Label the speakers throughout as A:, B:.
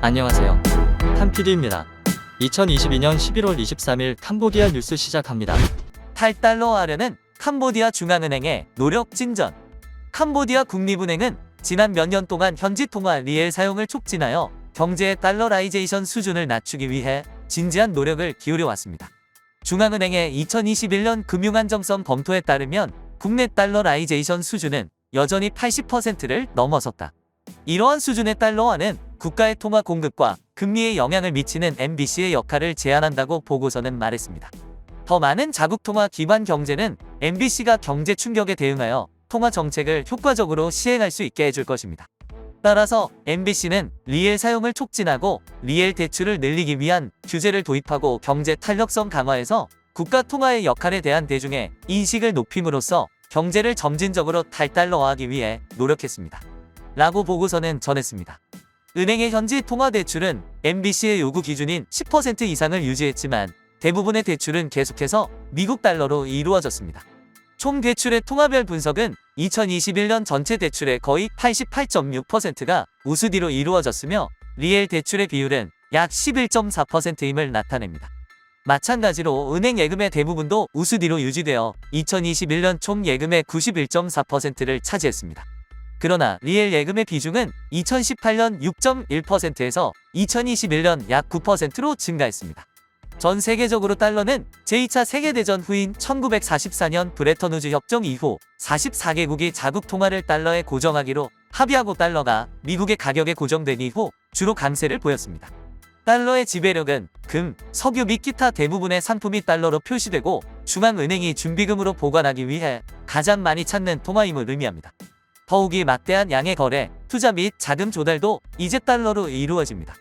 A: 안녕하세요. 한PD입니다. 2022년 11월 23일 캄보디아 뉴스 시작합니다.
B: 탈달러화하려는 캄보디아 중앙은행의 노력 진전. 캄보디아 국립은행은 지난 몇 년 동안 현지 통화 리엘 사용을 촉진하여 경제의 달러라이제이션 수준을 낮추기 위해 진지한 노력을 기울여 왔습니다. 중앙은행의 2021년 금융안정성 검토에 따르면 국내 달러라이제이션 수준은 여전히 80%를 넘어섰다. 이러한 수준의 달러화는 국가의 통화 공급과 금리에 영향을 미치는 MBC의 역할을 제한한다고 보고서는 말했습니다. 더 많은 자국 통화 기반 경제는 MBC가 경제 충격에 대응하여 통화 정책을 효과적으로 시행할 수 있게 해줄 것입니다. 따라서 MBC는 리엘 사용을 촉진하고 리엘 대출을 늘리기 위한 규제를 도입하고 경제 탄력성 강화에서 국가 통화의 역할에 대한 대중의 인식을 높임으로써 경제를 점진적으로 탈달러화하기 위해 노력했습니다. 라고 보고서는 전했습니다. 은행의 현지 통화 대출은 MBC의 요구 기준인 10% 이상을 유지했지만 대부분의 대출은 계속해서 미국 달러로 이루어졌습니다. 총 대출의 통화별 분석은 2021년 전체 대출의 거의 88.6%가 우스디로 이루어졌으며 리엘 대출의 비율은 약 11.4%임을 나타냅니다. 마찬가지로 은행 예금의 대부분도 우스디로 유지되어 2021년 총 예금의 91.4%를 차지했습니다. 그러나 리엘 예금의 비중은 2018년 6.1%에서 2021년 약 9%로 증가했습니다. 전 세계적으로 달러는 제2차 세계대전 후인 1944년 브레턴우즈 협정 이후 44개국이 자국 통화를 달러에 고정하기로 합의하고 달러가 미국의 가격에 고정된 이후 주로 강세를 보였습니다. 달러의 지배력은 금, 석유 및 기타 대부분의 상품이 달러로 표시되고 중앙은행이 준비금으로 보관하기 위해 가장 많이 찾는 통화임을 의미합니다. 더욱이 막대한 양의 거래, 투자 및 자금 조달도 이제 달러로 이루어집니다.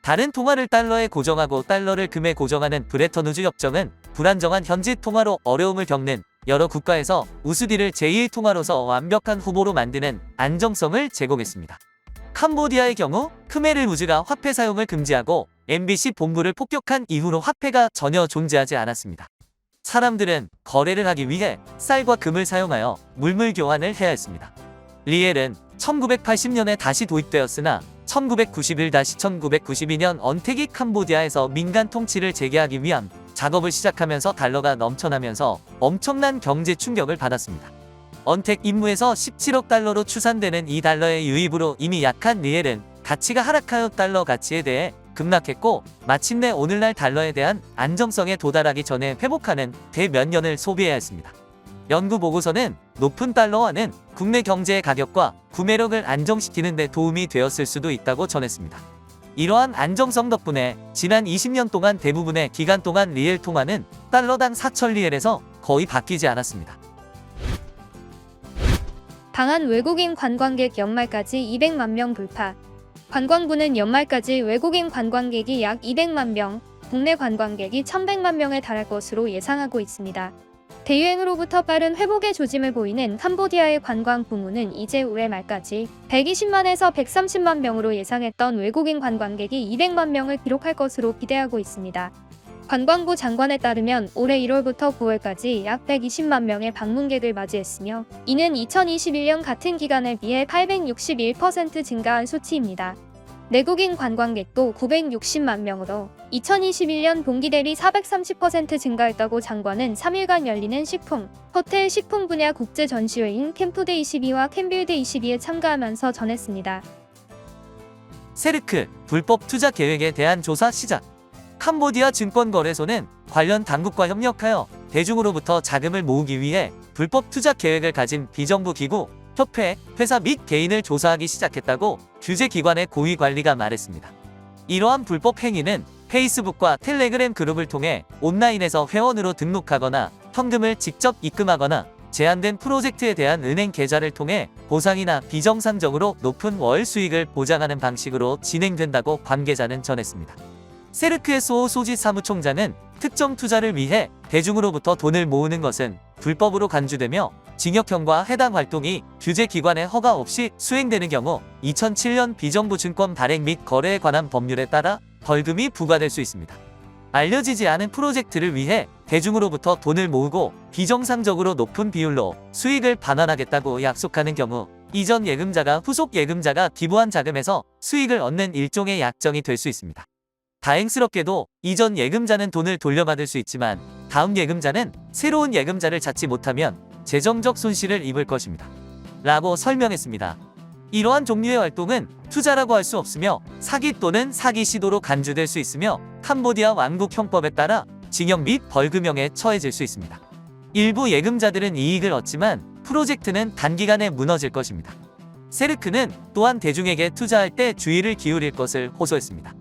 B: 다른 통화를 달러에 고정하고 달러를 금에 고정하는 브레턴우즈 협정은 불안정한 현지 통화로 어려움을 겪는 여러 국가에서 우스디를 제2의 통화로서 완벽한 후보로 만드는 안정성을 제공했습니다. 캄보디아의 경우 크메르 우즈가 화폐 사용을 금지하고 MBC 본부를 폭격한 이후로 화폐가 전혀 존재하지 않았습니다. 사람들은 거래를 하기 위해 쌀과 금을 사용하여 물물 교환을 해야 했습니다. 리엘은 1980년에 다시 도입되었으나 1991-1992년 언택이 캄보디아에서 민간 통치를 재개하기 위한 작업을 시작하면서 달러가 넘쳐나면서 엄청난 경제 충격을 받았습니다. 언택 임무에서 17억 달러로 추산되는 이 달러의 유입으로 이미 약한 리엘은 가치가 하락하여 달러 가치에 대해 급락했고 마침내 오늘날 달러에 대한 안정성에 도달하기 전에 회복하는 몇 년을 소비해야 했습니다. 연구 보고서는 높은 달러화는 국내 경제의 가격과 구매력을 안정시키는 데 도움이 되었을 수도 있다고 전했습니다. 이러한 안정성 덕분에 지난 20년 동안 대부분의 기간 동안 리엘 통화는 달러당 4,000리엘에서 거의 바뀌지 않았습니다.
C: 방한 외국인 관광객 연말까지 200만 명 돌파. 관광부는 연말까지 외국인 관광객이 약 200만 명, 국내 관광객이 1,100만 명에 달할 것으로 예상하고 있습니다. 대유행으로부터 빠른 회복의 조짐을 보이는 캄보디아의 관광 부문은 이제 올해 말까지 120만에서 130만 명으로 예상했던 외국인 관광객이 200만 명을 기록할 것으로 기대하고 있습니다. 관광부 장관에 따르면 올해 1월부터 9월까지 약 120만 명의 방문객을 맞이했으며 이는 2021년 같은 기간에 비해 861% 증가한 수치입니다. 내국인 관광객도 960만 명으로 2021년 동기 대비 430% 증가했다고 장관은 3일간 열리는 식품, 호텔 식품 분야 국제 전시회인 캠푸드 22와 캠빌드 22에 참가하면서 전했습니다.
B: 세르크 불법 투자 계획에 대한 조사 시작. 캄보디아 증권거래소는 관련 당국과 협력하여 대중으로부터 자금을 모으기 위해 불법 투자 계획을 가진 비정부 기구, 협회, 회사 및 개인을 조사하기 시작했다고 규제기관의 고위관리가 말했습니다. 이러한 불법 행위는 페이스북과 텔레그램 그룹을 통해 온라인에서 회원으로 등록하거나 현금을 직접 입금하거나 제한된 프로젝트에 대한 은행 계좌를 통해 보상이나 비정상적으로 높은 월 수익을 보장하는 방식으로 진행된다고 관계자는 전했습니다. 세르크의 소호 소지 사무총장은 특정 투자를 위해 대중으로부터 돈을 모으는 것은 불법으로 간주되며 징역형과 해당 활동이 규제기관의 허가 없이 수행되는 경우 2007년 비정부 증권 발행 및 거래에 관한 법률에 따라 벌금이 부과될 수 있습니다. 알려지지 않은 프로젝트를 위해 대중으로부터 돈을 모으고 비정상적으로 높은 비율로 수익을 반환하겠다고 약속하는 경우 이전 예금자가 후속 예금자가 기부한 자금에서 수익을 얻는 일종의 약정이 될 수 있습니다. 다행스럽게도 이전 예금자는 돈을 돌려받을 수 있지만 다음 예금자는 새로운 예금자를 찾지 못하면 재정적 손실을 입을 것입니다. 라고 설명했습니다. 이러한 종류의 활동은 투자라고 할 수 없으며 사기 또는 사기 시도로 간주될 수 있으며 캄보디아 왕국 형법에 따라 징역 및 벌금형에 처해질 수 있습니다. 일부 예금자들은 이익을 얻지만 프로젝트는 단기간에 무너질 것입니다. 세르크는 또한 대중에게 투자할 때 주의를 기울일 것을 호소했습니다.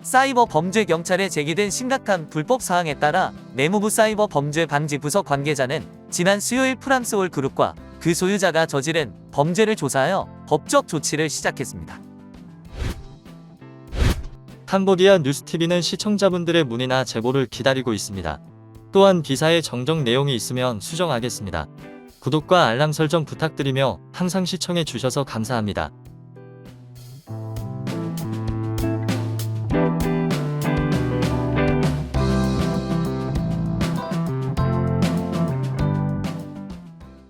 B: 사이버 범죄 경찰에 제기된 심각한 불법 사항에 따라 내무부 사이버 범죄 방지 부서 관계자는 지난 수요일 프랑스올 그룹과 그 소유자가 저지른 범죄를 조사하여 법적 조치를 시작했습니다.
A: 캄보디아 뉴스TV는 시청자분들의 문의나 제보를 기다리고 있습니다. 또한 기사에 정정 내용이 있으면 수정하겠습니다. 구독과 알람 설정 부탁드리며 항상 시청해 주셔서 감사합니다.